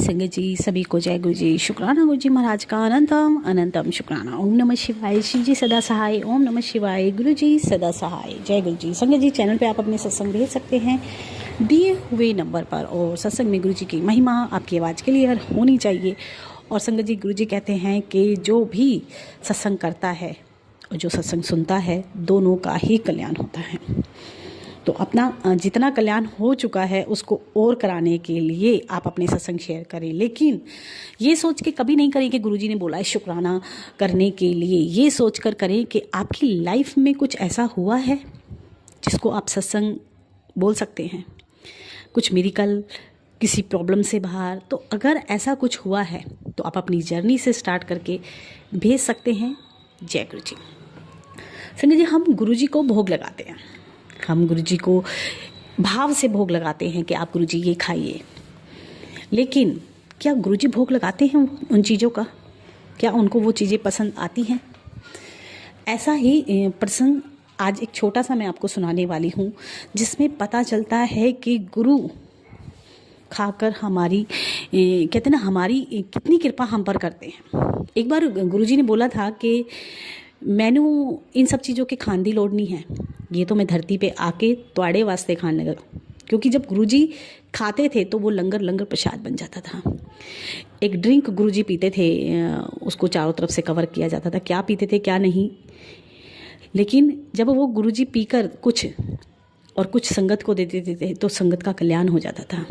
संगत जी, सभी को जय गुरु जी। शुक्राना गुरु जी महाराज का अनंतम अनंतम शुक्राना। ओम नमः शिवाय। शिव जी सदा सहाय। ओम नमः शिवाय। गुरु जी सदा सहाय। जय गुरु जी। संगत जी, चैनल पे आप अपने सत्संग भेज सकते हैं दिए हुए नंबर पर, और सत्संग में गुरु जी की महिमा आपकी आवाज़ क्लियर होनी चाहिए। और संगत जी, गुरु जी कहते हैं कि जो भी सत्संग करता है और जो सत्संग सुनता है, दोनों का ही कल्याण होता है। तो अपना जितना कल्याण हो चुका है उसको और कराने के लिए आप अपने सत्संग शेयर करें, लेकिन ये सोच के कभी नहीं करें कि गुरुजी ने बोला है शुक्राना करने के लिए। ये सोच कर करें कि आपकी लाइफ में कुछ ऐसा हुआ है जिसको आप सत्संग बोल सकते हैं, कुछ मिरेकल, किसी प्रॉब्लम से बाहर। तो अगर ऐसा कुछ हुआ है तो आप अपनी जर्नी से स्टार्ट करके भेज सकते हैं। जय गुरु जी। संगत जी, हम गुरु जी को भोग लगाते हैं, हम गुरु जी को भाव से भोग लगाते हैं कि आप गुरु जी ये खाइए, लेकिन क्या गुरु जी भोग लगाते हैं उन चीज़ों का? क्या उनको वो चीज़ें पसंद आती हैं? ऐसा ही प्रसंग आज एक छोटा सा मैं आपको सुनाने वाली हूँ, जिसमें पता चलता है कि गुरु खाकर हमारी कहते हैं ना, हमारी कितनी कृपा हम पर करते हैं। एक बार गुरु जी ने बोला था कि मैनू इन सब चीज़ों के खान दी लोड़ नहीं है, ये तो मैं धरती पे आके त्वाड़े वास्ते खाने लगा। क्योंकि जब गुरुजी खाते थे तो वो लंगर लंगर प्रसाद बन जाता था। एक ड्रिंक गुरुजी पीते थे, उसको चारों तरफ से कवर किया जाता था, क्या पीते थे क्या नहीं, लेकिन जब वो गुरुजी पीकर कुछ और कुछ संगत को दे देते थे तो संगत का कल्याण हो जाता था,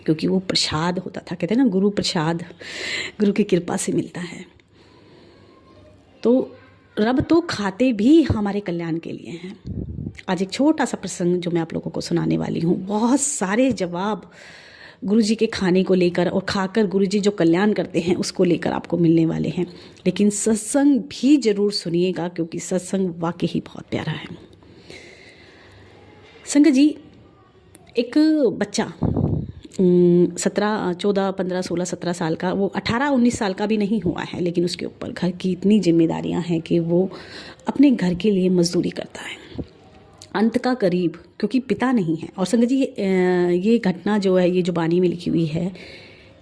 क्योंकि वो प्रसाद होता था। कहते हैं ना, गुरु प्रसाद गुरु की कृपा से मिलता है। तो रब तो खाते भी हमारे कल्याण के लिए हैं। आज एक छोटा सा प्रसंग जो मैं आप लोगों को सुनाने वाली हूँ। बहुत सारे जवाब गुरुजी के खाने को लेकर और खाकर गुरुजी जो कल्याण करते हैं उसको लेकर आपको मिलने वाले हैं। लेकिन सत्संग भी जरूर सुनिएगा, क्योंकि सत्संग वाकई ही बहुत प्यारा है। संगत जी, एक बच्चा 17, 14, 15, 16, 17 साल का, वो 18, 19 साल का भी नहीं हुआ है, लेकिन उसके ऊपर घर की इतनी जिम्मेदारियां हैं कि वो अपने घर के लिए मजदूरी करता है, अंत का करीब, क्योंकि पिता नहीं है। और संगत जी, ये घटना जो है, ये जो बानी में लिखी हुई है,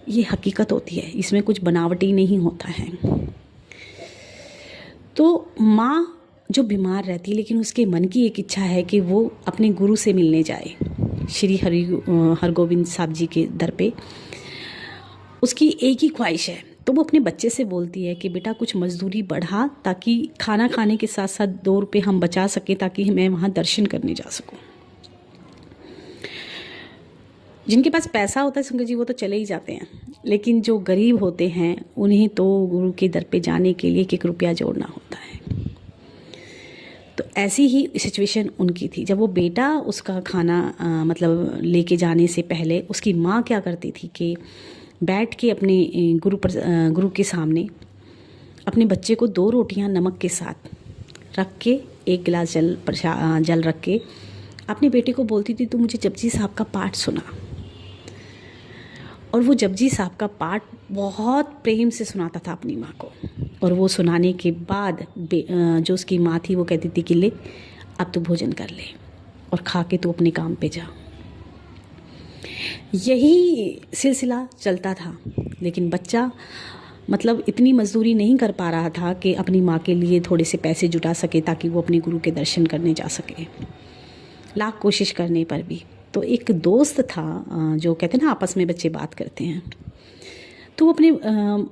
ये हकीकत होती है, इसमें कुछ बनावटी नहीं होता है। तो माँ जो बीमार रहती है, लेकिन उसके मन की एक इच्छा है कि वो अपने गुरु से मिलने जाए, श्री हरगोविंद साहब जी के दर पे। उसकी एक ही ख्वाहिश है, तो वो अपने बच्चे से बोलती है कि बेटा कुछ मजदूरी बढ़ा, ताकि खाना खाने के साथ साथ 2 रुपये हम बचा सकें, ताकि मैं वहाँ दर्शन करने जा सकूँ। जिनके पास पैसा होता है संगत जी, वो तो चले ही जाते हैं, लेकिन जो गरीब होते हैं उन्हें तो गुरु के दर पे जाने के लिए 1 रुपया जोड़ना होता है। तो ऐसी ही सिचुएशन उनकी थी। जब वो बेटा उसका खाना मतलब लेके जाने से पहले उसकी माँ क्या करती थी कि बैठ के अपने गुरु के सामने अपने बच्चे को 2 रोटियां नमक के साथ रख के, 1 गिलास जल रख के अपने बेटे को बोलती थी, तू मुझे जपजी साहब का पाठ सुना। और वो जपजी साहब का पाठ बहुत प्रेम से सुनाता था अपनी माँ को। और वो सुनाने के बाद जो उसकी माँ थी वो कहती थी कि ले अब तू भोजन कर ले और खा के तू अपने काम पे जा। यही सिलसिला चलता था, लेकिन बच्चा मतलब इतनी मजदूरी नहीं कर पा रहा था कि अपनी माँ के लिए थोड़े से पैसे जुटा सके, ताकि वो अपने गुरु के दर्शन करने जा सके, लाख कोशिश करने पर भी। तो एक दोस्त था, जो कहते हैं ना आपस में बच्चे बात करते हैं, तो वो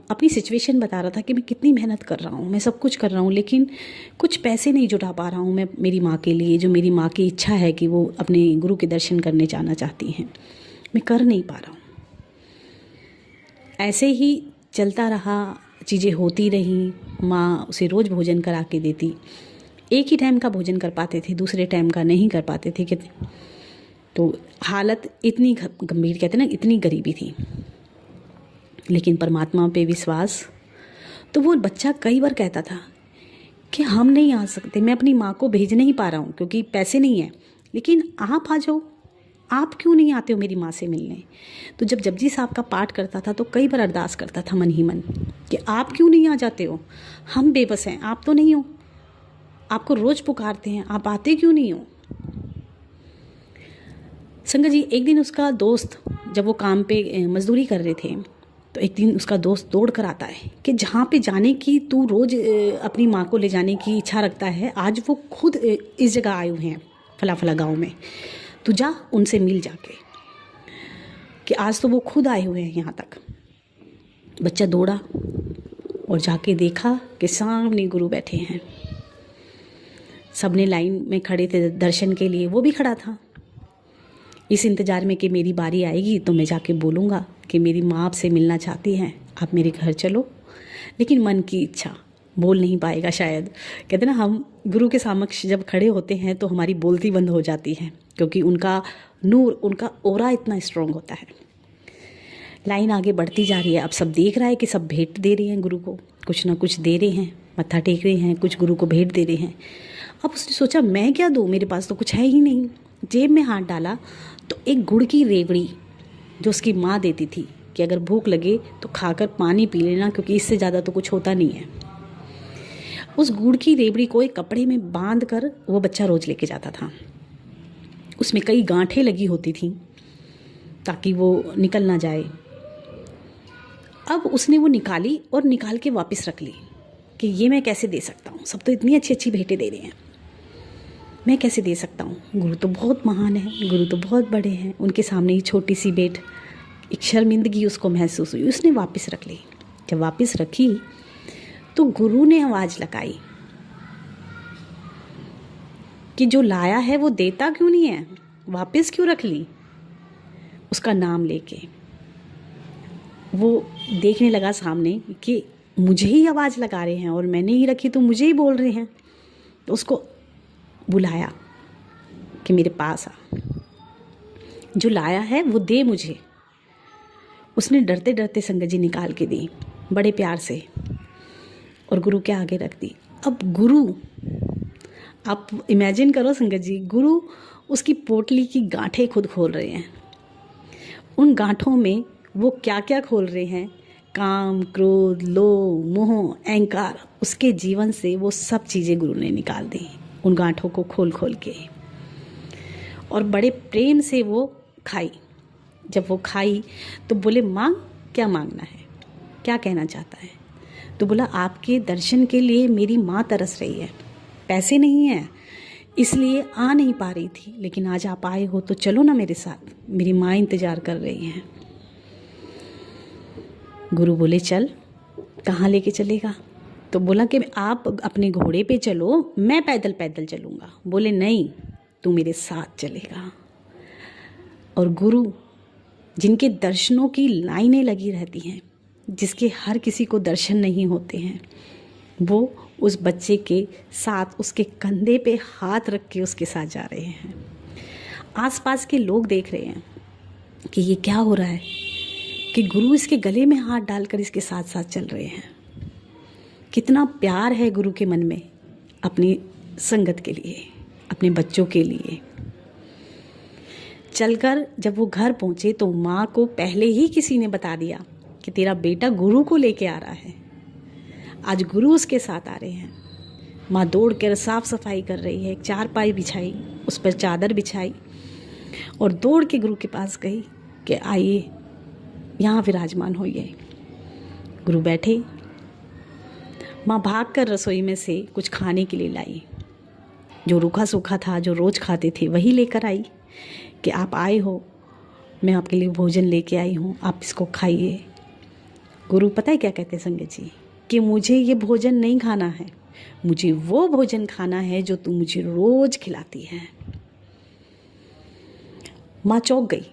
अपनी सिचुएशन बता रहा था कि मैं कितनी मेहनत कर रहा हूँ, मैं सब कुछ कर रहा हूँ, लेकिन कुछ पैसे नहीं जुटा पा रहा हूँ मैं मेरी माँ के लिए, जो मेरी माँ की इच्छा है कि वो अपने गुरु के दर्शन करने जाना चाहती हैं, मैं कर नहीं पा रहा हूँ। ऐसे ही चलता रहा, चीज़ें होती रहीं। माँ उसे रोज़ भोजन करा के देती, एक ही टाइम का भोजन कर पाते थे, दूसरे टाइम का नहीं कर पाते थे। तो हालत इतनी गंभीर, कहते ना, इतनी गरीबी थी, लेकिन परमात्मा पे विश्वास। तो वो बच्चा कई बार कहता था कि हम नहीं आ सकते, मैं अपनी माँ को भेज नहीं पा रहा हूँ क्योंकि पैसे नहीं है, लेकिन आप आ जाओ, आप क्यों नहीं आते हो मेरी माँ से मिलने। तो जब जपजी साहब का पाठ करता था तो कई बार अरदास करता था मन ही मन कि आप क्यों नहीं आ जाते हो, हम बेबस हैं, आप तो नहीं हो, आपको रोज़ पुकारते हैं, आप आते क्यों नहीं हो। संगत जी, एक दिन उसका दोस्त, जब वो काम पे मजदूरी कर रहे थे, तो एक दिन उसका दोस्त दौड़ कर आता है कि जहाँ पे जाने की तू रोज़ अपनी माँ को ले जाने की इच्छा रखता है, आज वो खुद इस जगह आए हुए हैं फला फला गाँव में, तू जा उनसे मिल जाके, कि आज तो वो खुद आए हुए हैं यहाँ तक। बच्चा दौड़ा और जाके देखा कि सामने गुरु बैठे हैं। सबने लाइन में खड़े थे दर्शन के लिए, वो भी खड़ा था इस इंतज़ार में कि मेरी बारी आएगी तो मैं जाके बोलूँगा कि मेरी माँ आपसे मिलना चाहती हैं, आप मेरे घर चलो। लेकिन मन की इच्छा, बोल नहीं पाएगा शायद। कहते ना, हम गुरु के समक्ष जब खड़े होते हैं तो हमारी बोलती बंद हो जाती है, क्योंकि उनका नूर, उनका ओरा इतना स्ट्रॉन्ग होता है। लाइन आगे बढ़ती जा रही है। अब सब देख रहा है कि सब भेंट दे रहे हैं गुरु को, कुछ ना कुछ दे रहे हैं, मत्था टेक रहे हैं, कुछ गुरु को भेंट दे रहे हैं। अब उसने सोचा मैं क्या दूँ, मेरे पास तो कुछ है ही नहीं। जेब में हाथ डाला तो एक गुड़ की रेवड़ी जो उसकी माँ देती थी कि अगर भूख लगे तो खाकर पानी पी लेना, क्योंकि इससे ज़्यादा तो कुछ होता नहीं है। उस गुड़ की रेवड़ी को एक कपड़े में बांध कर वो बच्चा रोज़ लेके जाता था। उसमें कई गांठें लगी होती थीं ताकि वो निकल ना जाए। अब उसने वो निकाली और निकाल के वापस रख ली कि ये मैं कैसे दे सकता हूँ, सब तो इतनी अच्छी अच्छी भेंटें दे रहे हैं, मैं कैसे दे सकता हूँ। गुरु तो बहुत महान है, गुरु तो बहुत बड़े हैं, उनके सामने ही छोटी सी भेंट। एक शर्मिंदगी उसको महसूस हुई, उसने वापस रख ली। जब वापस रखी तो गुरु ने आवाज़ लगाई कि जो लाया है वो देता क्यों नहीं है, वापस क्यों रख ली। उसका नाम लेके वो देखने लगा सामने कि मुझे ही आवाज़ लगा रहे हैं और मैंने ही रखी तो मुझे ही बोल रहे हैं। तो उसको बुलाया कि मेरे पास आ, जो लाया है वो दे मुझे। उसने डरते डरते संगत जी निकाल के दी बड़े प्यार से और गुरु के आगे रख दी। अब गुरु, आप इमेजिन करो संगत जी, गुरु उसकी पोटली की गांठें खुद खोल रहे हैं। उन गांठों में वो क्या क्या खोल रहे हैं, काम, क्रोध, लोभ, मोह, अहंकार, उसके जीवन से वो सब चीज़ें गुरु ने निकाल दी उन गांठों को खोल खोल के। और बड़े प्रेम से वो खाई। जब वो खाई तो बोले, मांग, क्या मांगना है, क्या कहना चाहता है। तो बोला, आपके दर्शन के लिए मेरी माँ तरस रही है, पैसे नहीं हैं इसलिए आ नहीं पा रही थी, लेकिन आज आप आए हो तो चलो ना मेरे साथ, मेरी माँ इंतज़ार कर रही हैं। गुरु बोले, चल। कहाँ लेके चलेगा। तो बोला कि आप अपने घोड़े पे चलो, मैं पैदल पैदल चलूँगा। बोले, नहीं, तू मेरे साथ चलेगा। और गुरु, जिनके दर्शनों की लाइनें लगी रहती हैं, जिसके हर किसी को दर्शन नहीं होते हैं, वो उस बच्चे के साथ उसके कंधे पे हाथ रख के उसके साथ जा रहे हैं। आसपास के लोग देख रहे हैं कि ये क्या हो रहा है, कि गुरु इसके गले में हाथ डालकर इसके साथ साथ चल रहे हैं। कितना प्यार है गुरु के मन में अपनी संगत के लिए, अपने बच्चों के लिए। चलकर जब वो घर पहुंचे तो माँ को पहले ही किसी ने बता दिया कि तेरा बेटा गुरु को लेके आ रहा है, आज गुरु उसके साथ आ रहे हैं। माँ दौड़ कर साफ सफाई कर रही है, एक चारपाई बिछाई, उस पर चादर बिछाई और दौड़ के गुरु के पास गई कि आइए यहाँ विराजमान होइए। गुरु बैठे। माँ भाग कर रसोई में से कुछ खाने के लिए लाई, जो रूखा सूखा था, जो रोज़ खाते थे वही लेकर आई कि आप आए हो, मैं आपके लिए भोजन लेके आई हूँ, आप इसको खाइए। गुरु पता है क्या कहते संगत जी, कि मुझे ये भोजन नहीं खाना है, मुझे वो भोजन खाना है जो तू मुझे रोज़ खिलाती है। माँ चौंक गई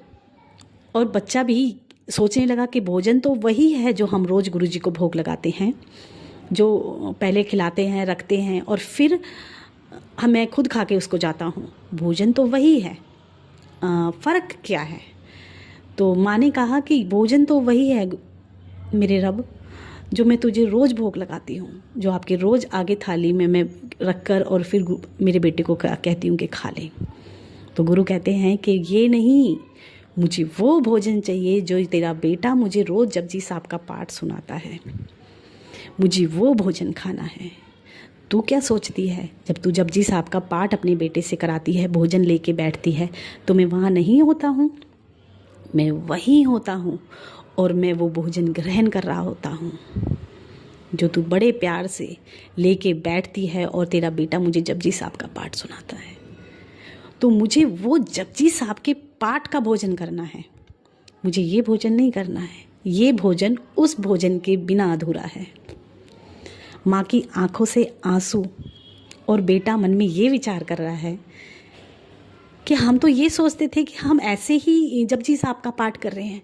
और बच्चा भी सोचने लगा कि भोजन तो वही है जो हम रोज़ गुरु जी को भोग लगाते हैं, जो पहले खिलाते हैं, रखते हैं और फिर मैं खुद खा के उसको जाता हूँ। भोजन तो वही है, फ़र्क क्या है। तो माँ ने कहा कि भोजन तो वही है मेरे रब, जो मैं तुझे रोज़ भोग लगाती हूँ, जो आपके रोज़ आगे थाली में मैं रख कर और फिर मेरे बेटे को कहती हूँ कि खा ले। तो गुरु कहते हैं कि ये नहीं, मुझे वो भोजन चाहिए जो तेरा बेटा मुझे रोज़ जपजी साहब का पाठ सुनाता है, मुझे वो भोजन खाना है। तू क्या सोचती है, जब तू जपजी साहब का पाठ अपने बेटे से कराती है, भोजन लेके बैठती है, तो मैं वहाँ नहीं होता हूँ? मैं वहीं होता हूँ और मैं वो भोजन ग्रहण कर रहा होता हूँ जो तू बड़े प्यार से लेके बैठती है और तेरा बेटा मुझे जपजी साहब का पाठ सुनाता है। तो मुझे वो जपजी साहब के पाठ का भोजन करना है, मुझे ये भोजन नहीं करना है। ये भोजन उस भोजन के बिना अधूरा है। माँ की आंखों से आंसू और बेटा मन में ये विचार कर रहा है कि हम तो ये सोचते थे कि हम ऐसे ही जपजी साहब का पाठ कर रहे हैं,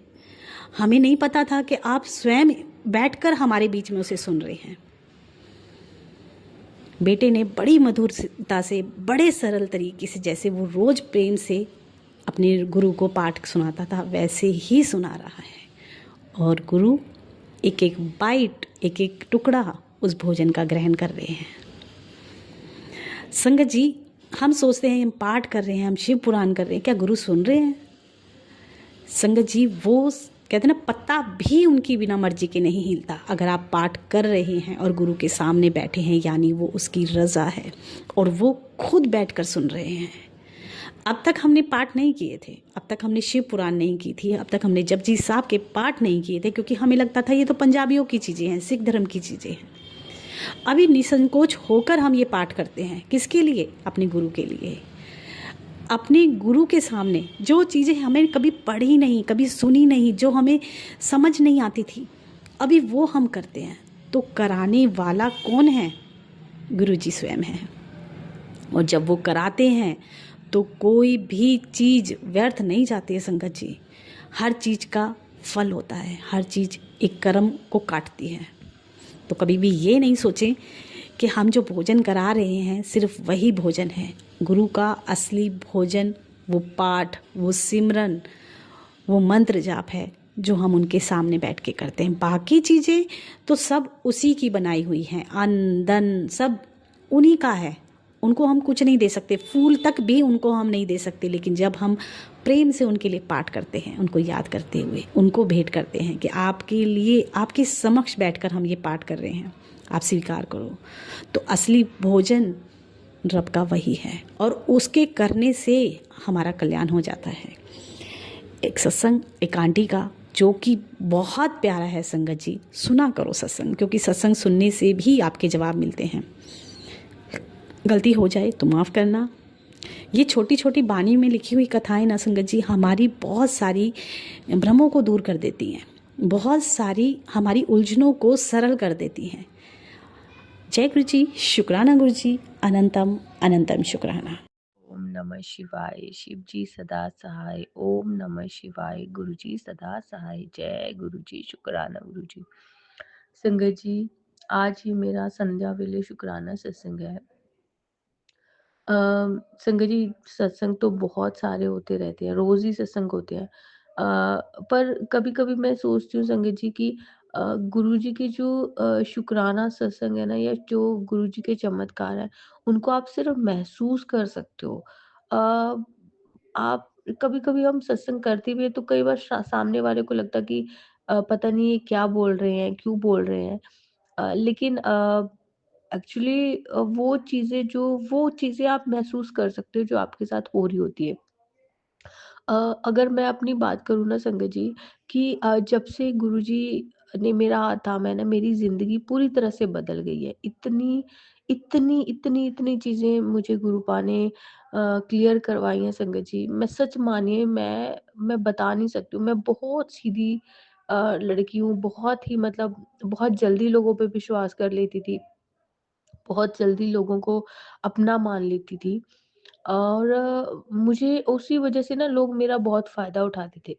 हमें नहीं पता था कि आप स्वयं बैठकर हमारे बीच में उसे सुन रहे हैं। बेटे ने बड़ी मधुरता से, बड़े सरल तरीके से, जैसे वो रोज प्रेम से अपने गुरु को पाठ सुनाता था, वैसे ही सुना रहा है। और गुरु एक एक बाइट, एक एक टुकड़ा उस भोजन का ग्रहण कर रहे हैं। संगत जी, हम सोचते हैं हम पाठ कर रहे हैं, हम शिव पुराण कर रहे हैं, क्या गुरु सुन रहे हैं? संगत जी, वो कहते हैं ना, पत्ता भी उनकी बिना मर्जी के नहीं हिलता। अगर आप पाठ कर रहे हैं और गुरु के सामने बैठे हैं, यानी वो उसकी रज़ा है और वो खुद बैठकर सुन रहे हैं। अब तक हमने पाठ नहीं किए थे, अब तक हमने शिव पुराण नहीं की थी, अब तक हमने जपजी साहब के पाठ नहीं किए थे, क्योंकि हमें लगता था ये तो पंजाबियों की चीज़ें हैं, सिख धर्म की चीज़ें हैं। अभी निसंकोच होकर हम ये पाठ करते हैं। किसके लिए? अपने गुरु के लिए। अपने गुरु के सामने जो चीज़ें हमें कभी पढ़ी नहीं, कभी सुनी नहीं, जो हमें समझ नहीं आती थी, अभी वो हम करते हैं। तो कराने वाला कौन है? गुरु जी स्वयं है। और जब वो कराते हैं तो कोई भी चीज़ व्यर्थ नहीं जाती है संगत जी। हर चीज़ का फल होता है, हर चीज़ एक कर्म को काटती है। तो कभी भी ये नहीं सोचें कि हम जो भोजन करा रहे हैं सिर्फ वही भोजन है। गुरु का असली भोजन वो पाठ, वो सिमरन, वो मंत्र जाप है जो हम उनके सामने बैठ के करते हैं। बाकी चीज़ें तो सब उसी की बनाई हुई हैं, अन्न धन सब उन्हीं का है, उनको हम कुछ नहीं दे सकते, फूल तक भी उनको हम नहीं दे सकते। लेकिन जब हम प्रेम से उनके लिए पाठ करते हैं, उनको याद करते हुए उनको भेंट करते हैं कि आपके लिए, आपके समक्ष बैठकर हम ये पाठ कर रहे हैं, आप स्वीकार करो, तो असली भोजन रब का वही है और उसके करने से हमारा कल्याण हो जाता है। एक सत्संग एक आंटी का जो कि बहुत प्यारा है संगत जी, सुना करो सत्संग, क्योंकि सत्संग सुनने से भी आपके जवाब मिलते हैं। गलती हो जाए तो माफ़ करना। ये छोटी छोटी बानी में लिखी हुई कथाएं ना संगत जी हमारी बहुत सारी भ्रमों को दूर कर देती हैं, बहुत सारी हमारी उलझनों को सरल कर देती हैं। जय गुरु जी, शुक्राना गुरु जी, अनंतम अनंतम शुक्राना। ओम नमः शिवाय। शिव जी सदा सहाय। ओम नमः शिवाय। गुरु जी सदा सहाय। जय गुरु जी, शुक्राना गुरु जी। संगत जी, आज ही मेरा संध्या वेले शुक्राना सत्संग है। संगत जी, सत्संग तो बहुत सारे होते रहते हैं, रोज ही सत्संग होते हैं। पर कभी कभी मैं सोचती हूँ संगत जी कि गुरु जी के जो शुक्राना सत्संग है ना, या जो गुरु जी के चमत्कार है, उनको आप सिर्फ महसूस कर सकते हो। अ, आप कभी कभी हम सत्संग करते भी है तो कई बार सामने वाले को लगता कि पता नहीं ये क्या बोल रहे हैं, क्यों बोल रहे हैं। लेकिन एक्चुअली वो चीज़ें आप महसूस कर सकते हो जो आपके साथ हो रही होती है। अ, अगर मैं अपनी बात करूँ ना संगत जी, कि जब से गुरुजी ने मेरा हाथ थामा है ना, मेरी ज़िंदगी पूरी तरह से बदल गई है। इतनी चीज़ें मुझे गुरुपा ने क्लियर करवाई हैं संगत जी। मैं सच मानिए, मैं बता नहीं सकती हूँ। मैं बहुत सीधी लड़की हूँ, बहुत ही मतलब बहुत जल्दी लोगों पे विश्वास कर लेती थी। बहुत जल्दी लोगों को अपना मान लेती थी और मुझे उसी वजह से ना लोग मेरा बहुत फ़ायदा उठाते थे।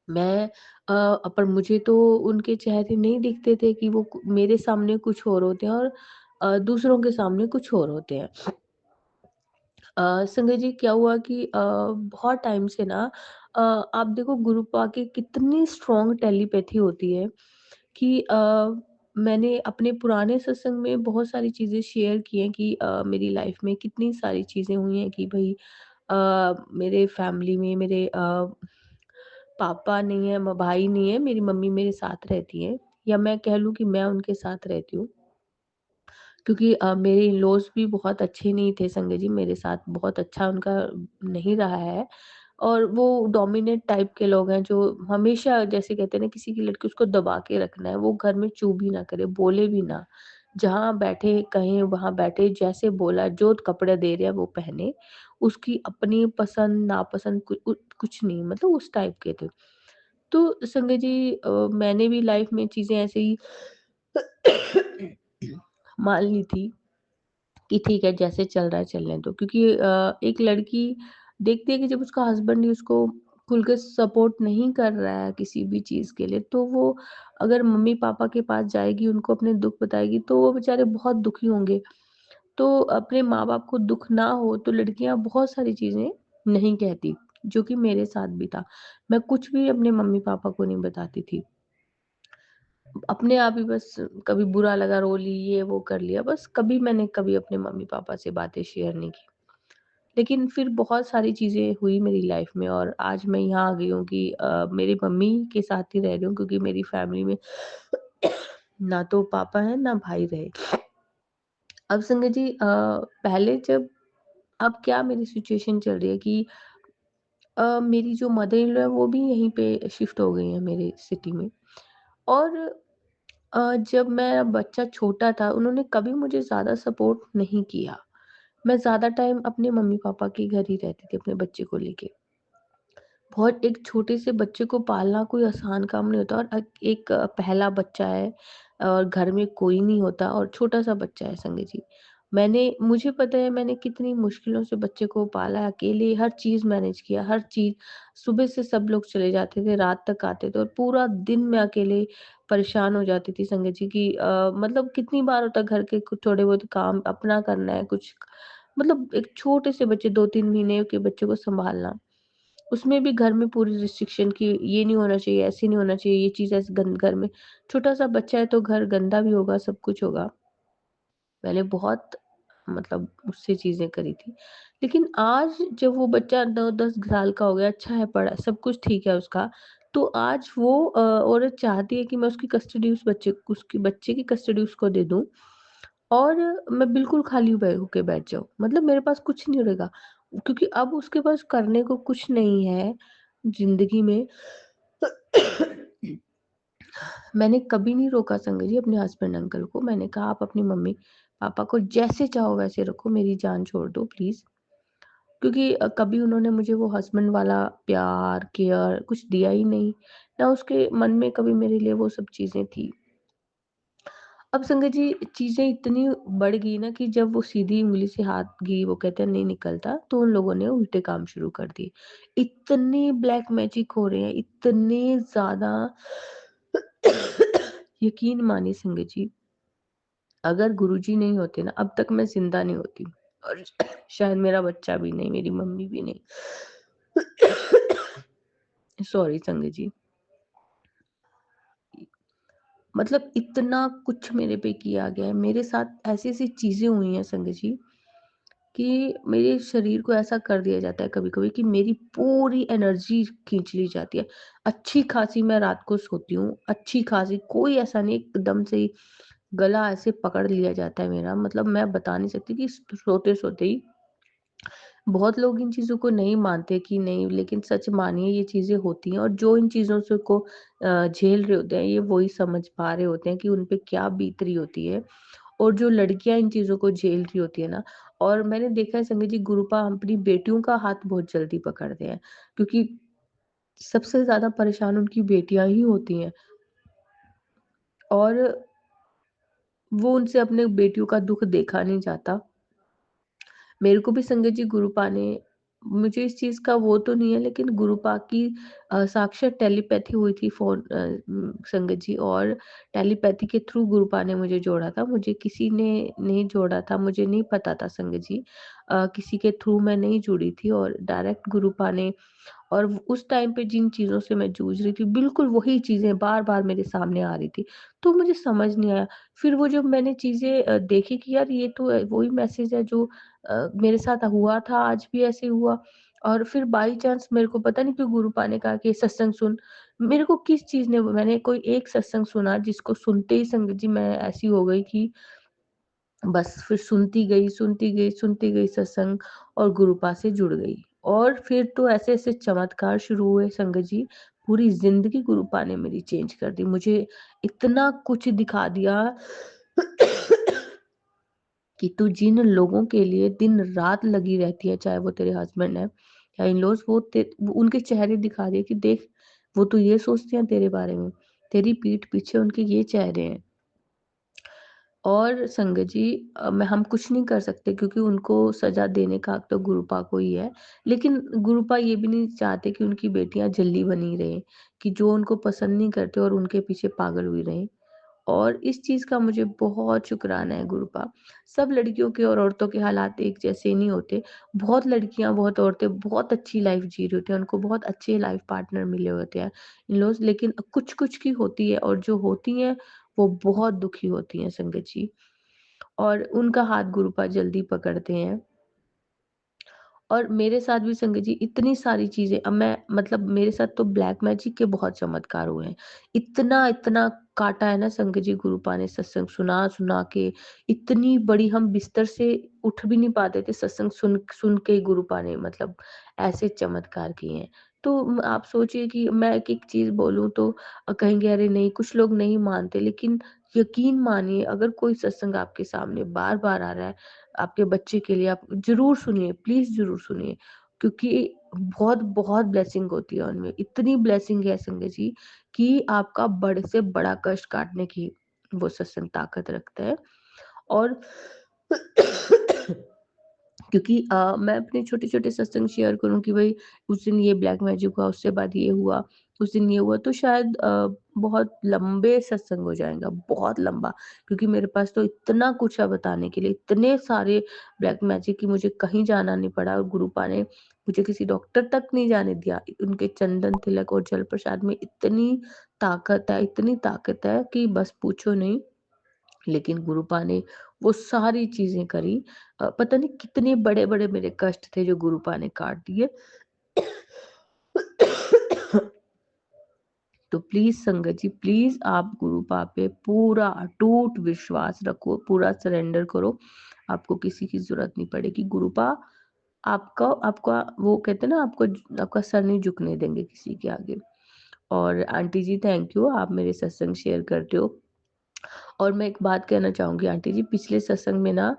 मैं पर मुझे तो उनके चेहरे नहीं दिखते थे कि वो मेरे सामने कुछ और होते हैं और दूसरों के सामने कुछ और होते हैं। संजय जी, क्या हुआ कि बहुत टाइम से ना आप देखो गुरुपा की कितनी स्ट्रॉन्ग टेलीपैथी होती है कि मैंने अपने पुराने सत्संग में बहुत सारी चीज़ें शेयर की हैं कि मेरी लाइफ में कितनी सारी चीज़ें हुई हैं कि भई मेरे फैमिली में मेरे पापा नहीं है, भाई नहीं है, मेरी मम्मी मेरे साथ रहती है, या मैं कह लूँ कि मैं उनके साथ रहती हूँ। क्योंकि मेरे इन-लॉज़ भी बहुत अच्छे नहीं थे संगत जी, मेरे साथ बहुत अच्छा उनका नहीं रहा है। और वो डोमिनेट टाइप के लोग हैं जो हमेशा जैसे कहते हैं ना किसी की लड़की उसको दबा के रखना है, वो घर में चुँ भी ना करे, बोले भी ना। जहाँ बैठे कहें वहाँ बैठे, जैसे बोला जो कपड़े दे रहे हैं वो पहने। उसकी अपनी पसंद नापसंद कुछ नहीं, मतलब उस टाइप के थे। तो संगत जी मैंने भी लाइफ़ में चीज़ें ऐसे ही मान ली थी कि ठीक है जैसे चल रहा है चलने दो, क्योंकि एक लड़की देखती है कि जब उसका हस्बैंड ही उसको खुल के सपोर्ट नहीं कर रहा है किसी भी चीज़ के लिए, तो वो अगर मम्मी पापा के पास जाएगी उनको अपने दुख बताएगी तो वो बेचारे बहुत दुखी होंगे। तो अपने माँ बाप को दुख ना हो तो लड़कियां बहुत सारी चीज़ें नहीं कहती, जो कि मेरे साथ भी था। मैं कुछ भी अपने मम्मी पापा को नहीं बताती थी, अपने आप ही बस कभी बुरा लगा रो ली, ये वो कर लिया, बस कभी मैंने कभी अपने मम्मी-पापा से बातें शेयर नहीं की। लेकिन फिर बहुत सारी चीज़ें हुई मेरी लाइफ में और आज मैं यहाँ आ गई हूँ कि मेरी मम्मी के साथ ही रह रही हूँ, क्योंकि मेरी फैमिली में ना तो पापा हैं, ना भाई रहे। अब संगत जी पहले जब अब क्या मेरी सिचुएशन चल रही है कि मेरी जो मदर इन लॉ है वो भी यहीं पे शिफ्ट हो गई हैं मेरे सिटी में। और जब मेरा बच्चा छोटा था उन्होंने कभी मुझे ज़्यादा सपोर्ट नहीं किया। मैं ज़्यादा टाइम अपने मम्मी-पापा के घर ही रहती थी अपने बच्चे को लेके। बहुत एक छोटे से बच्चे को पालना कोई आसान काम नहीं होता, और एक पहला बच्चा है और घर में कोई नहीं होता और छोटा-सा बच्चा है संगत जी। मुझे पता है मैंने कितनी मुश्किलों से बच्चे को पाला, अकेले हर चीज़ मैनेज किया, हर चीज़। सुबह से सब लोग चले जाते थे, रात तक आते थे और पूरा दिन मैं अकेले परेशान हो जाती थी संगत जी कि मतलब कितनी बार होता है घर के कुछ थोड़े बहुत काम अपना करना है, कुछ मतलब एक छोटे से बच्चे 2-3 महीने के बच्चे को सँभालना। उसमें भी घर में पूरी रिस्ट्रिक्शन कि ये नहीं होना चाहिए, ऐसे नहीं होना चाहिए, ये चीज़ ऐसे घर में छोटा-सा बच्चा है तो घर गंदा भी होगा, सब कुछ होगा। मैंने बहुत मतलब उससे चीज़ें करी थी। लेकिन आज जब वो बच्चा 9-10 साल का हो गया, अच्छा है, पढ़ा सब कुछ ठीक है उसका, तो आज वो औरत चाहती है कि मैं उसकी कस्टडी उसके बच्चे की कस्टडी उसको दे दूँ और मैं बिल्कुल खाली होके बैठ जाऊँ। मतलब मेरे पास कुछ नहीं रहेगा, क्योंकि अब उसके पास करने को कुछ नहीं है ज़िंदगी में। मैंने कभी नहीं रोका संगत जी अपने हस्बैंड अंकल को। मैंने कहा आप अपनी मम्मी-पापा को जैसे चाहो वैसे रखो, मेरी जान छोड़ दो प्लीज़। क्योंकि कभी उन्होंने मुझे वो हस्बैंड वाला प्यार, केयर कुछ दिया ही नहीं। ना उसके मन में कभी मेरे लिए वो सब चीज़ें थी। अब संगत जी चीज़ें इतनी बढ़ गई ना कि जब वो सीधी उँगली से हाथ घी वो कहते हैं नहीं निकलता, तो उन लोगों ने उल्टे काम शुरू कर दिए। इतने ब्लैक मैजिक हो रहे हैं, इतने ज़्यादा यकीन मानिए संगत जी, अगर गुरुजी नहीं होते ना अब तक मैं ज़िंदा नहीं होती और शायद मेरा बच्चा भी नहीं, मेरी मम्मी भी नहीं। सॉरी संगत जी। मतलब इतना कुछ मेरे पे किया गया है, मेरे साथ ऐसी-ऐसी चीज़ें हुई हैं संगत जी कि मेरे शरीर को ऐसा कर दिया जाता है कभी-कभी कि मेरी पूरी एनर्जी खींच ली जाती है। अच्छी खासी मैं रात को सोती हूँ, अच्छी खासी कोई ऐसा नहीं एकदम से ही गला ऐसे पकड़ लिया जाता है मेरा, मतलब मैं बता नहीं सकती कि सोते-सोते ही बहुत लोग इन चीज़ों को नहीं मानते कि नहीं, लेकिन सच मानिए ये चीज़ें होती हैं और जो इन चीज़ों से को झेल रहे होते हैं ये वही समझ पा रहे होते हैं कि उन पे क्या बीत रही होती है। और जो लड़कियाँ इन चीज़ों को झेल रही होती है ना, और मैंने देखा है संगत जी गुरुपा अपनी बेटियों का हाथ बहुत जल्दी पकड़ते हैं, क्योंकि सबसे ज़्यादा परेशान उनकी बेटियाँ ही होती हैं और वो उनसे अपने बेटियों का दुःख देखा नहीं जाता। मेरे को भी संगत जी गुरुपा ने मुझे इस चीज़ का वो तो नहीं है, लेकिन गुरुपा की साक्षात टेलीपैथी हुई थी संगत जी, और टेलीपैथी के थ्रू गुरुपा ने मुझे जोड़ा था। मुझे किसी ने नहीं जोड़ा था, मुझे नहीं पता था संगत जी। किसी के थ्रू मैं नहीं जुड़ी थी और डायरेक्ट गुरुपा ने, और उस टाइम पे जिन चीज़ों से मैं जूझ रही थी, बिल्कुल वही चीज़ें बार-बार मेरे सामने आ रही थी। तो मुझे समझ नहीं आया। फिर वो जब मैंने चीज़ें देखी कि यार ये तो वही मैसेज है जो मेरे साथ हुआ था, आज भी ऐसे ही हुआ। और फिर बाई चांस मेरे को पता नहीं क्यों गुरुपा ने कहा कि सत्संग सुन। मेरे को किस चीज़ ने मैंने कोई एक सत्संग सुना जिसको सुनते ही संगत जी मैं ऐसी हो गई कि बस फिर सुनती गई सत्संग और गुरुपा से जुड़ गई। और फिर तो ऐसे-ऐसे चमत्कार शुरू हुए संगत जी, पूरी ज़िंदगी गुरुपा ने मेरी चेंज कर दी। मुझे इतना कुछ दिखा दिया कि तू जिन लोगों के लिए दिन-रात लगी रहती है, चाहे वो तेरे हस्बैंड हैं या इन-लॉज़, वो उनके चेहरे दिखा दिए कि देख, वो तो ये सोचते हैं तेरे बारे में, तेरी पीठ पीछे उनके ये चेहरे हैं। और संगत जी, मैं हम कुछ नहीं कर सकते क्योंकि उनको सज़ा देने का हक तो गुरुपा को ही है। लेकिन गुरुपा ये भी नहीं चाहते कि उनकी बेटियाँ जल्दी बनी रहें, कि जो उनको पसंद नहीं करते और उनके पीछे पागल हुई रहें। और इस चीज़ का मुझे बहुत शुक्राना है गुरुपा। सब लड़कियों के और औरतों के हालात एक जैसे नहीं होते। बहुत लड़कियाँ, बहुत औरतें बहुत अच्छी लाइफ़ जी रही होती हैं, उनको बहुत अच्छे लाइफ़ पार्टनर मिले होते हैं इन-लॉज़, लेकिन कुछ-कुछ की होती है और जो होती हैं, वो बहुत दुखी होती हैं संगत जी। और उनका हाथ गुरुपा जल्दी पकड़ते हैं। और मेरे साथ भी संगत जी इतनी सारी चीज़ें, अब मैं मतलब मेरे साथ तो ब्लैक मैजिक के बहुत चमत्कार हुए हैं। इतना काटा है ना संगत जी गुरुपा ने सत्संग सुना-सुना के, इतनी बड़ी हम बिस्तर से उठ भी नहीं पाते थे सत्संग सुन सुन के ही गुरुपा ने मतलब ऐसे चमत्कार किए हैं। तो आप सोचिए कि मैं एक-एक चीज़ बोलूँ तो कहेंगे अरे नहीं, कुछ लोग नहीं मानते, लेकिन यकीन मानिए अगर कोई सत्संग आपके सामने बार-बार आ रहा है, आपके बच्चे के लिए, आप ज़रूर सुनिए, प्लीज़ ज़रूर सुनिए, क्योंकि बहुत ब्लेसिंग होती है उनमें। इतनी ब्लेसिंग है संगत जी कि आपका बड़े से बड़ा कष्ट काटने की वो सत्संग ताकत रखता है। और क्योंकि मैं अपने छोटे-छोटे सत्संग शेयर करूँ कि भई उस दिन ये ब्लैक मैजिक हुआ, उसके बाद ये हुआ, उस दिन ये हुआ, तो शायद बहुत लंबे सत्संग हो जाएगा, बहुत लंबा। क्योंकि मेरे पास तो इतना कुछ है बताने के लिए, इतने सारे ब्लैक मैजिक कि मुझे कहीं जाना नहीं पड़ा और गुरुपा ने मुझे किसी डॉक्टर तक नहीं जाने दिया। उनके चंदन तिलक और जल प्रसाद में इतनी ताकत है कि बस पूछो नहीं। लेकिन गुरुपा ने वो सारी चीज़ें करी। पता नहीं कितने बड़े-बड़े मेरे कष्ट थे जो गुरुपा ने काट दिए। तो प्लीज़ संगत जी, प्लीज़ आप गुरुपा पे पूरा अटूट विश्वास रखो, पूरा सरेंडर करो। आपको किसी की ज़रूरत नहीं पड़ेगी। गुरुपा आपका आपका वो कहते हैं ना, आपका सर नहीं झुकने देंगे किसी के आगे। और आंटी जी, थैंक यू, आप मेरे सत्संग शेयर करते हो। और मैं एक बात कहना चाहूँगी आंटी जी, पिछले सत्संग में ना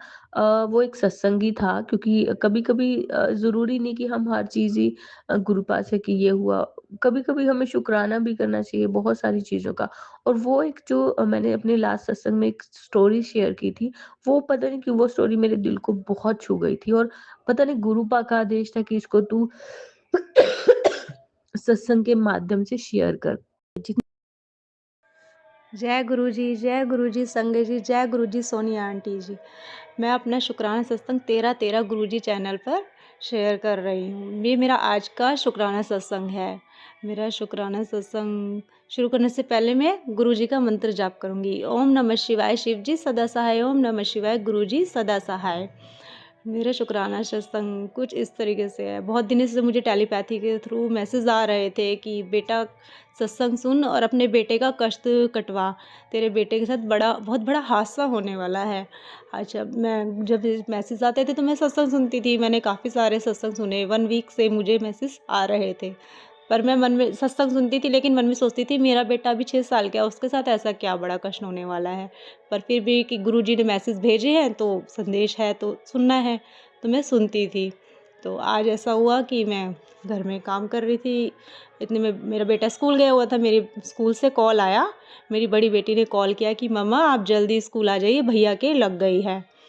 वो एक सत्संग ही था, क्योंकि कभी-कभी ज़रूरी नहीं कि हम हर चीज़ ही गुरुपा से कि ये हुआ, कभी-कभी हमें शुकराना भी करना चाहिए बहुत सारी चीज़ों का। और वो एक जो मैंने अपने लास्ट सत्संग में एक स्टोरी शेयर की थी, वो पता नहीं क्यों वो स्टोरी मेरे दिल को बहुत छू गई थी। और पता नहीं गुरुपा का आदेश था कि इसको तू सत्संग के माध्यम से शेयर कर। जय गुरु जी संगत जी, जय गुरु जी सोनिया आंटी जी। मैं अपना शुक्राना सत्संग 13-13 गुरु जी चैनल पर शेयर कर रही हूँ। ये मेरा आज का शुक्राना सत्संग है। मेरा शुक्राना सत्संग शुरू करने से पहले मैं गुरु जी का मंत्र जाप करूँगी। ओम नमः शिवाय, शिव जी सदा सहाय। ओम नमः शिवाय, गुरु जी सदा सहाय। मेरा शुक्राना सत्संग कुछ इस तरीके से है। बहुत दिनों से मुझे टेलीपैथी के थ्रू मैसेज आ रहे थे कि बेटा सत्संग सुन और अपने बेटे का कष्ट कटवा, तेरे बेटे के साथ बहुत बड़ा हादसा होने वाला है। अच्छा, मैं जब मैसेज आते थे तो मैं सत्संग सुनती थी। मैंने काफ़ी सारे सत्संग सुने, 1 वीक से मुझे मैसेज आ रहे थे। पर मैं मन में सत्संग सुनती थी, लेकिन मन में सोचती थी मेरा बेटा अभी 6 साल का है, उसके साथ ऐसा क्या बड़ा कष्ट होने वाला है। पर फिर भी कि गुरुजी ने मैसेज भेजे हैं तो संदेश है तो सुनना है, तो मैं सुनती थी। तो आज ऐसा हुआ कि मैं घर में काम कर रही थी, इतने में मेरा बेटा स्कूल गया हुआ था। मेरे स्कूल से कॉल आया, मेरी बड़ी बेटी ने कॉल किया कि मम्मा आप जल्दी स्कूल आ जाइए, भैया के लग गई है।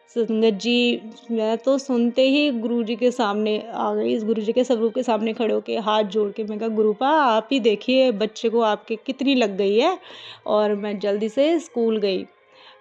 संगत जी, मैं तो सुनते ही गुरुजी के सामने आ गई, इस गुरुजी के स्वरूप के सामने खड़े होके हाथ जोड़ के मैं कहा गुरुपा आप ही देखिए बच्चे को आपके कितनी लग गई है। और मैं जल्दी से स्कूल गई।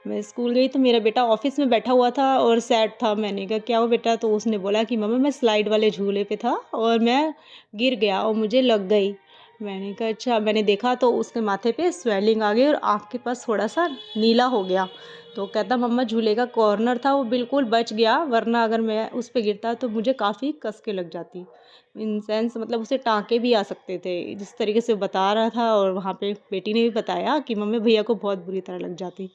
मैं स्कूल गई तो मेरा बेटा ऑफिस में बैठा हुआ था और सैड था। मैंने कहा क्या हुआ बेटा? तो उसने बोला कि मम्मा मैं स्लाइड वाले झूले पे था और मैं गिर गया और मुझे लग गई। मैंने कहा अच्छा। मैंने देखा तो उसके माथे पे स्वेलिंग आ गई और आँख के पास थोड़ा सा नीला हो गया। तो कहता मम्मा झूले का कॉर्नर था वो बिल्कुल बच गया, वरना अगर मैं उस पे गिरता तो मुझे काफ़ी कस के लग जाती। इन सेंस मतलब उसे टाँके भी आ सकते थे, जिस तरीके से वो बता रहा था। और वहाँ पे बेटी ने भी बताया कि मम्मी भैया को बहुत बुरी तरह लग जाती।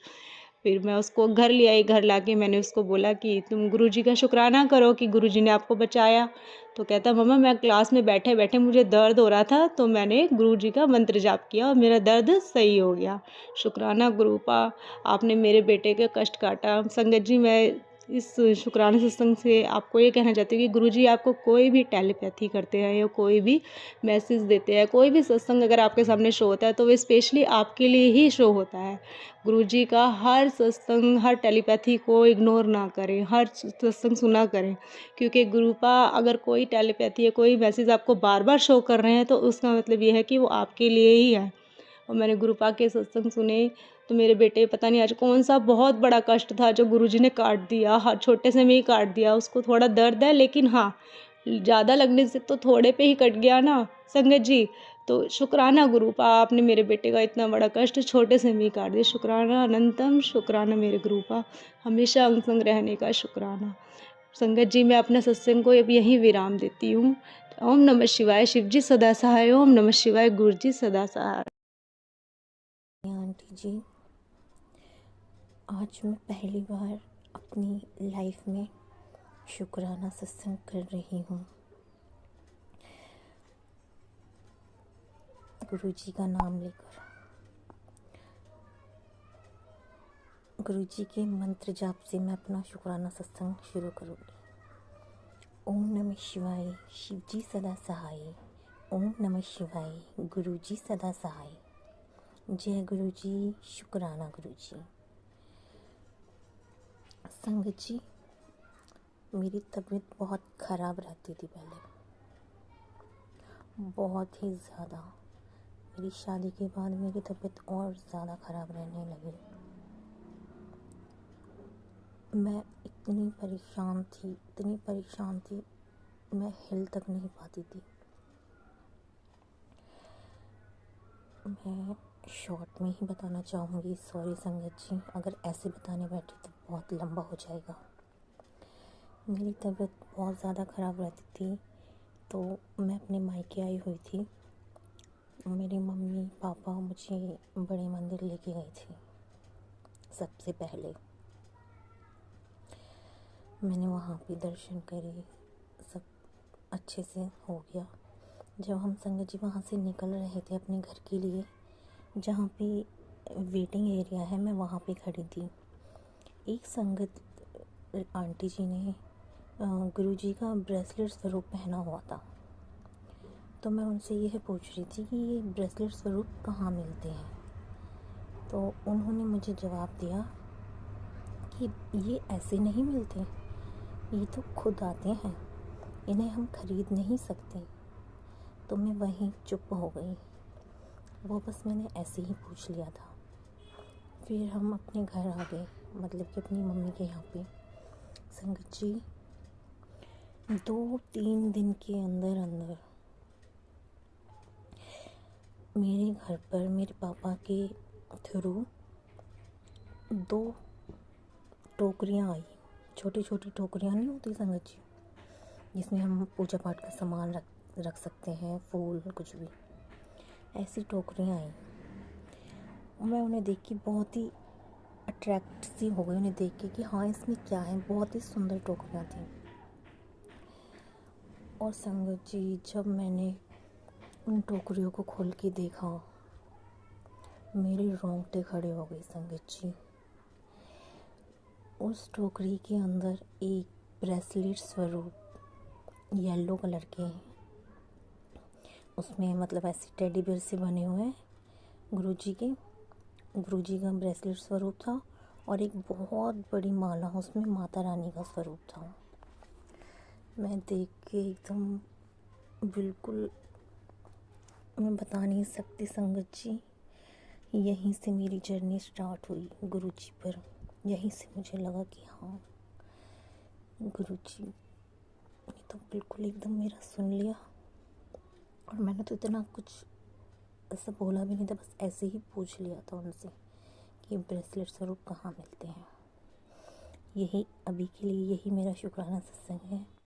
फिर मैं उसको घर ले आई, घर लाके मैंने उसको बोला कि तुम गुरुजी का शुक्राना करो कि गुरुजी ने आपको बचाया। तो कहता मम्मा मैं क्लास में बैठे-बैठे मुझे दर्द हो रहा था तो मैंने गुरुजी का मंत्र जाप किया और मेरा दर्द सही हो गया। शुक्राना गुरुपा, आपने मेरे बेटे का कष्ट काटा। संगत जी, मैं इस शुक्राना सत्संग से आपको ये कहना चाहती हूँ कि गुरुजी आपको कोई भी टेलीपैथी करते हैं या कोई भी मैसेज देते हैं, कोई भी सत्संग अगर आपके सामने शो होता है तो वो स्पेशली आपके लिए ही शो होता है। गुरुजी का हर सत्संग, हर टेलीपैथी को इग्नोर ना करें, हर सत्संग सुना करें, क्योंकि गुरुपा अगर कोई टेलीपैथी या कोई मैसेज आपको बार बार शो कर रहे हैं तो उसका मतलब ये है कि वो आपके लिए ही है। और मैंने गुरुपा के सत्संग सुने तो मेरे बेटे पता नहीं आज कौन सा बहुत बड़ा कष्ट था जो गुरुजी ने काट दिया, हाँ छोटे से में ही काट दिया। उसको थोड़ा दर्द है लेकिन हाँ, ज़्यादा लगने से तो थोड़े पे ही कट गया ना संगत जी। तो शुक्राना गुरुपा, आपने मेरे बेटे का इतना बड़ा कष्ट छोटे से में ही काट दिया। शुक्राना अनंतम, शुक्राना मेरे गुरुपा, हमेशा अंग संग रहने का शुक्राना। संगत जी, मैं अपना सत्संग को अब यहीं विराम देती हूँ। ओम नमः शिवाय, शिव जी सदा सहाय। ओम नमः शिवाय, गुरु जी सदा सहाय। आंटी जी, आज मैं पहली बार अपनी लाइफ में शुक्राना सत्संग कर रही हूँ। गुरुजी का नाम लेकर, गुरुजी के मंत्र जाप से मैं अपना शुक्राना सत्संग शुरू करूँगी। ओम नमः शिवाय, शिव जी सदा सहाय। ओम नमः शिवाय, गुरुजी सदा सहाय। जय गुरुजी, शुक्राना गुरुजी। संगत जी, मेरी तबीयत बहुत ख़राब रहती थी पहले, बहुत ही ज़्यादा। मेरी शादी के बाद मेरी तबीयत और ज़्यादा ख़राब रहने लगी। मैं इतनी परेशान थी, मैं हिल तक नहीं पाती थी। मैं शॉर्ट में ही बताना चाहूँगी, सॉरी संगत जी, अगर ऐसे बताने बैठी तो बहुत लंबा हो जाएगा। मेरी तबीयत बहुत ज़्यादा ख़राब रहती थी तो मैं अपने मायके आई हुई थी। मेरी मम्मी पापा मुझे बड़े मंदिर लेके गए थे। सबसे पहले मैंने वहाँ पे दर्शन करे, सब अच्छे से हो गया। जब हम संगत जी वहाँ से निकल रहे थे अपने घर के लिए, जहाँ पे वेटिंग एरिया है, मैं वहाँ पे खड़ी थी। एक संगत आंटी जी ने गुरुजी का ब्रेसलेट स्वरूप पहना हुआ था। तो मैं उनसे यह पूछ रही थी कि ये ब्रेसलेट स्वरूप कहाँ मिलते हैं। तो उन्होंने मुझे जवाब दिया कि ये ऐसे नहीं मिलते, ये तो खुद आते हैं, इन्हें हम खरीद नहीं सकते। तो मैं वहीं चुप हो गई। वो बस मैंने ऐसे ही पूछ लिया था। फिर हम अपने घर आ गए, मतलब कि अपनी मम्मी के यहाँ पे। संगत जी, 2-3 दिन के अंदर अंदर मेरे घर पर मेरे पापा के थ्रू 2 टोकरियाँ आई। छोटी छोटी टोकरियाँ नहीं होती संगत जी, जिसमें हम पूजा पाठ का सामान रख सकते हैं, फूल कुछ भी, ऐसी टोकरियाँ आई। मैं उन्हें देख के बहुत ही अट्रैक्ट सी हो गई, उन्हें देख के कि हाँ इसमें क्या है। बहुत ही सुंदर टोकरियाँ थी। और संगत जी, जब मैंने उन टोकरियों को खोल के देखा, मेरे रोंगटे खड़े हो गए संगत जी। उस टोकरी के अंदर एक ब्रेसलेट स्वरूप येलो कलर के, उसमें मतलब ऐसे टेडी बेयर से बने हुए हैं गुरुजी का ब्रेसलेट स्वरूप था। और एक बहुत बड़ी माला, उसमें माता रानी का स्वरूप था। मैं देख के एकदम बिल्कुल, मैं बता नहीं सकती संगत जी। यहीं से मेरी जर्नी स्टार्ट हुई गुरुजी पर। यहीं से मुझे लगा कि हाँ, गुरुजी ने तो बिल्कुल एकदम मेरा सुन लिया। और मैंने तो इतना कुछ ऐसा बोला भी नहीं था, बस ऐसे ही पूछ लिया था उनसे कि ब्रेसलेट स्वरूप कहाँ मिलते हैं। यही अभी के लिए यही मेरा शुक्राना सत्संग है।